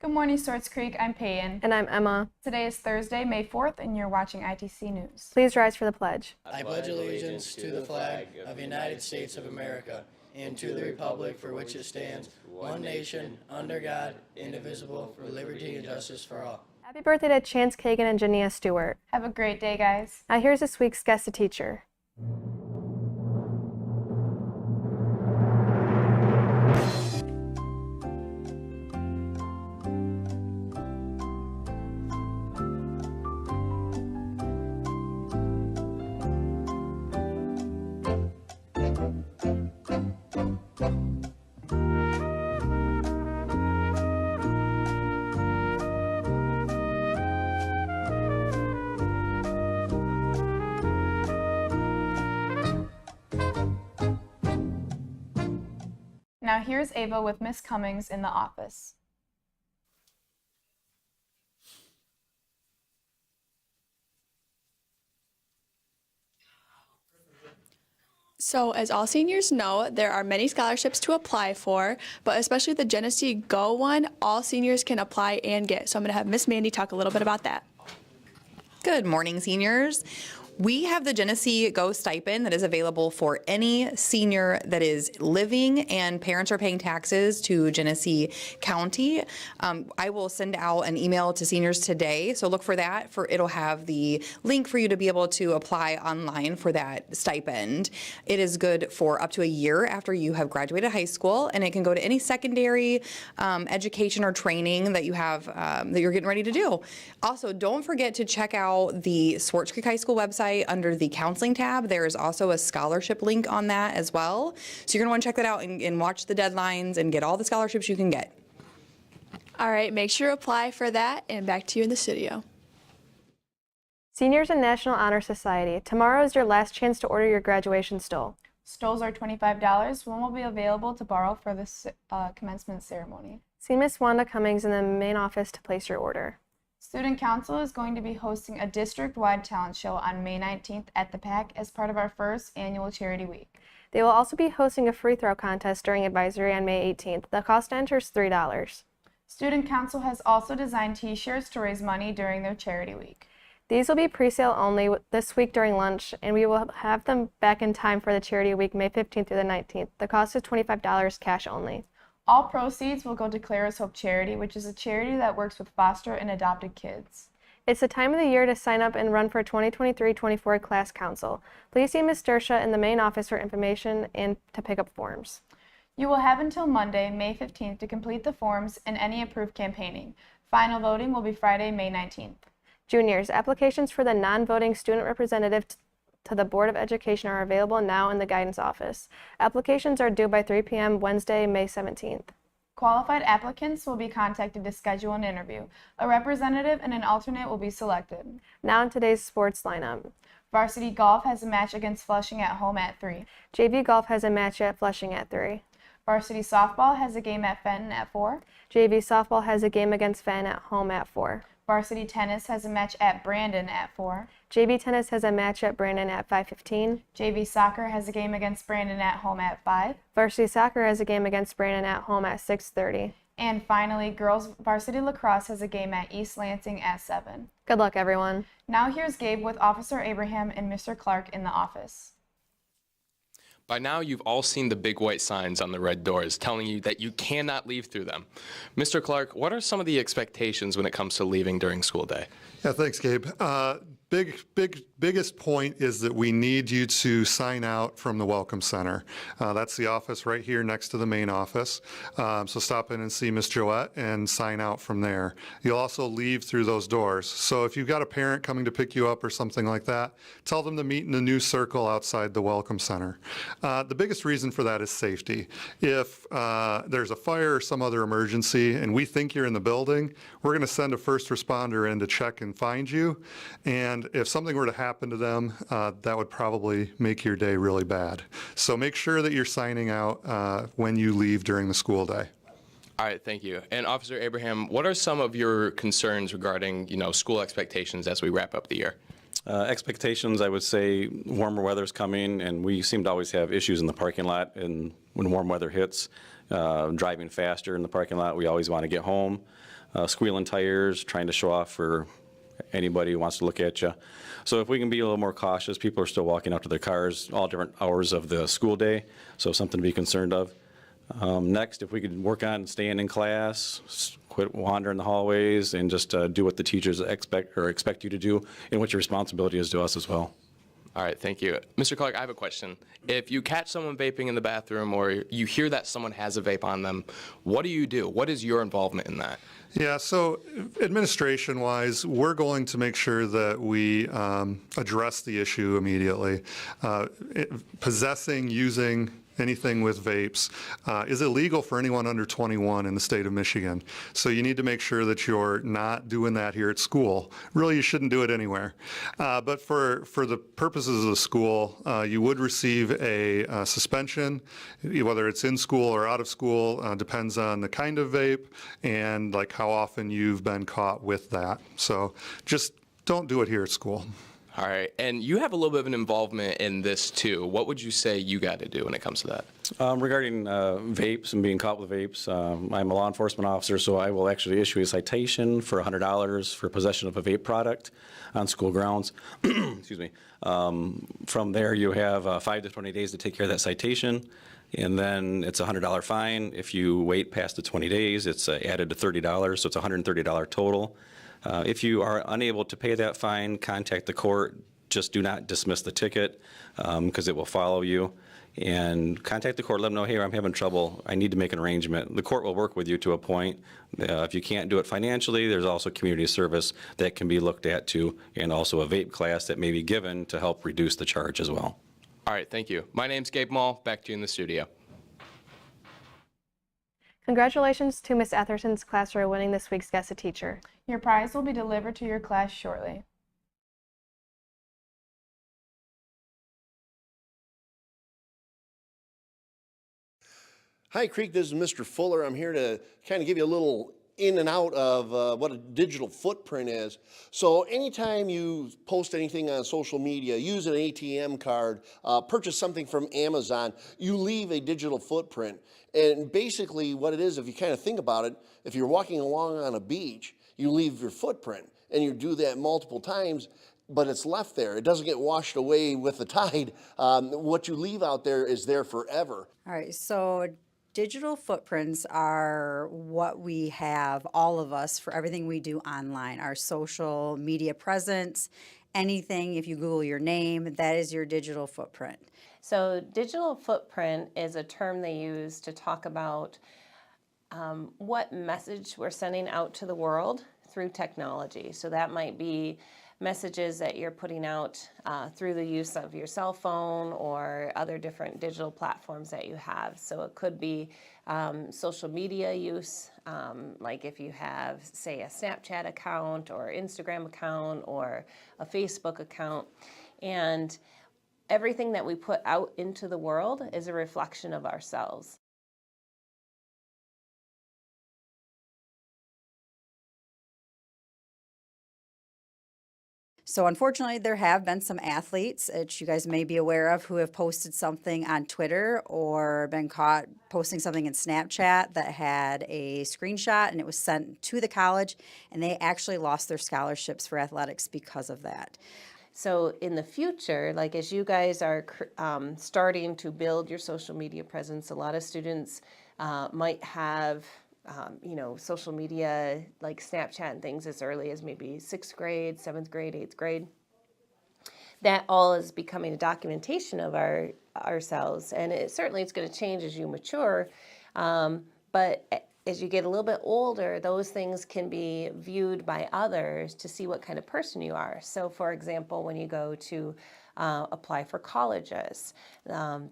Good morning, Swartz Creek. I'm Peyton. And I'm Emma. Today is Thursday, May 4th, and you're watching ITC News. Please rise for the pledge. I pledge allegiance to the flag of the United States of America and to the republic for which it stands, one nation, under God, indivisible, for liberty and justice for all. Happy birthday to Chance Kagan and Jania Stewart. Have a great day, guys. Now here's this week's guest teacher. Now here's Ava with Miss Cummings in the office. So, as all seniors know, there are many scholarships to apply for, but especially the Genesee Go one, all seniors can apply and get. So I'm going to have Miss Mandy talk a little bit about that. Good morning, seniors. We have the Genesee Go stipend that is available for any senior that is living and parents are paying taxes to Genesee County. I will send out an email to seniors today, so look for that. It'll have the link for you to be able to apply online for that stipend. It is good for up to a year after you have graduated high school, and it can go to any secondary education or training that you have that you're getting ready to do. Also, don't forget to check out the Swartz Creek High School website. Under the counseling tab, there is also a scholarship link on that as well. So you're going to want to check that out and watch the deadlines and get all the scholarships you can get. All right, make sure to apply for that, and back to you in the studio. Seniors in National Honor Society, tomorrow is your last chance to order your graduation stole. Stoles are $25. One will be available to borrow for the commencement ceremony. See Miss Wanda Cummings in the main office to place your order. Student Council is going to be hosting a district-wide talent show on May 19th at the PAC as part of our first annual charity week. They will also be hosting a free throw contest during advisory on May 18th. The cost to enter is $3. Student Council has also designed t-shirts to raise money during their charity week. These will be pre-sale only this week during lunch, and we will have them back in time for the charity week May 15th through the 19th. The cost is $25 cash only. All proceeds will go to Clara's Hope Charity, which is a charity that works with foster and adopted kids. It's the time of the year to sign up and run for 2023-24 class council. Please see Ms. Dersha in the main office for information and to pick up forms. You will have until Monday, May 15th to complete the forms and any approved campaigning. Final voting will be Friday, May 19th. Juniors, applications for the non-voting student representative to the Board of Education are available now in the guidance office. Applications are due by 3 p.m. Wednesday, May 17th. Qualified applicants will be contacted to schedule an interview. A representative and an alternate will be selected. Now in today's sports lineup. Varsity golf has a match against Flushing at home at 3. JV golf has a match at Flushing at 3. Varsity softball has a game at Fenton at 4. JV softball has a game against Fenton at home at 4. Varsity tennis has a match at Brandon at 4. JV tennis has a match at Brandon at 5:15. JV soccer has a game against Brandon at home at 5. Varsity soccer has a game against Brandon at home at 6:30. And finally, girls varsity lacrosse has a game at East Lansing at 7. Good luck, everyone. Now here's Gabe with Officer Abraham and Mr. Clark in the office. By now, you've all seen the big white signs on the red doors telling you that you cannot leave through them. Mr. Clark, what are some of the expectations when it comes to leaving during school day? Yeah, thanks, Gabe. Biggest point is that we need you to sign out from the Welcome Center. That's the office right here next to the main office. So stop in and see Miss Joette and sign out from there. You'll also leave through those doors. So if you've got a parent coming to pick you up or something like that, tell them to meet in a new circle outside the Welcome Center. The biggest reason for that is safety. If there's a fire or some other emergency and we think you're in the building, we're going to send a first responder in to check and find you. And if something were to happen to them, that would probably make your day really bad. So make sure that you're signing out when you leave during the school day. All right, thank you. And Officer Abraham, what are some of your concerns regarding, school expectations as we wrap up the year? Expectations, I would say warmer weather's coming, and we seem to always have issues in the parking lot, and when warm weather hits, driving faster in the parking lot, we always want to get home, squealing tires, trying to show off for anybody who wants to look at you. So if we can be a little more cautious, people are still walking out to their cars all different hours of the school day, so something to be concerned of. Next, if we could work on staying in class, quit wandering the hallways, and just do what the teachers expect you to do, and what your responsibility is to us as well. All right, thank you. Mr. Clark, I have a question. If you catch someone vaping in the bathroom or you hear that someone has a vape on them, what do you do? What is your involvement in that? Yeah, so administration-wise, we're going to make sure that we address the issue immediately. Possessing, using anything with vapes is illegal for anyone under 21 in the state of Michigan. So you need to make sure that you're not doing that here at school. Really, you shouldn't do it anywhere. But for the purposes of the school, you would receive a suspension, whether it's in school or out of school, depends on the kind of vape and like how often you've been caught with that. So just don't do it here at school. All right, and you have a little bit of an involvement in this too. What would you say you got to do when it comes to that? Regarding vapes and being caught with vapes, I'm a law enforcement officer, so I will actually issue a citation for $100 for possession of a vape product on school grounds. Excuse me. From there, you have 5 to 20 days to take care of that citation, and then it's a $100 fine. If you wait past the 20 days, it's added to $30, so it's a $130 total. If you are unable to pay that fine, contact the court. Just do not dismiss the ticket because it will follow you. And contact the court, let them know, hey, I'm having trouble, I need to make an arrangement. The court will work with you to a point. If you can't do it financially, there's also community service that can be looked at too, and also a vape class that may be given to help reduce the charge as well. All right, thank you. My name's Gabe Mall. Back to you in the studio. Congratulations to Miss Etherson's class for winning this week's Guest a Teacher. Your prize will be delivered to your class shortly. Hi, Creek. This is Mr. Fuller. I'm here to kind of give you a little in and out of what a digital footprint is. So anytime you post anything on social media, use an ATM card, purchase something from Amazon, you leave a digital footprint. And basically what it is, if you kind of think about it, if you're walking along on a beach, you leave your footprint, and you do that multiple times, but it's left there. It doesn't get washed away with the tide. What you leave out there is there forever. All right, so digital footprints are what we have, all of us, for everything we do online, our social media presence, anything, if you Google your name, that is your digital footprint. So digital footprint is a term they use to talk about what message we're sending out to the world through technology. So that might be messages that you're putting out through the use of your cell phone or other different digital platforms that you have. So it could be social media use, like if you have, say, a Snapchat account or Instagram account or a Facebook account. And everything that we put out into the world is a reflection of ourselves. So unfortunately, there have been some athletes that you guys may be aware of who have posted something on Twitter or been caught posting something in Snapchat that had a screenshot and it was sent to the college, and they actually lost their scholarships for athletics because of that. So in the future, like as you guys are starting to build your social media presence, a lot of students might have social media like Snapchat and things as early as maybe 6th grade, 7th grade, 8th grade. That all is becoming a documentation of ourselves, and it's going to change as you mature. But as you get a little bit older, those things can be viewed by others to see what kind of person you are. So for example, when you go to apply for colleges,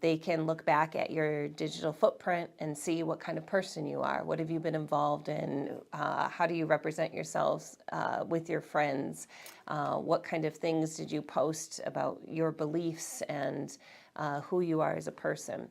they can look back at your digital footprint and see what kind of person you are. What have you been involved in? How do you represent yourselves with your friends? What kind of things did you post about your beliefs and who you are as a person?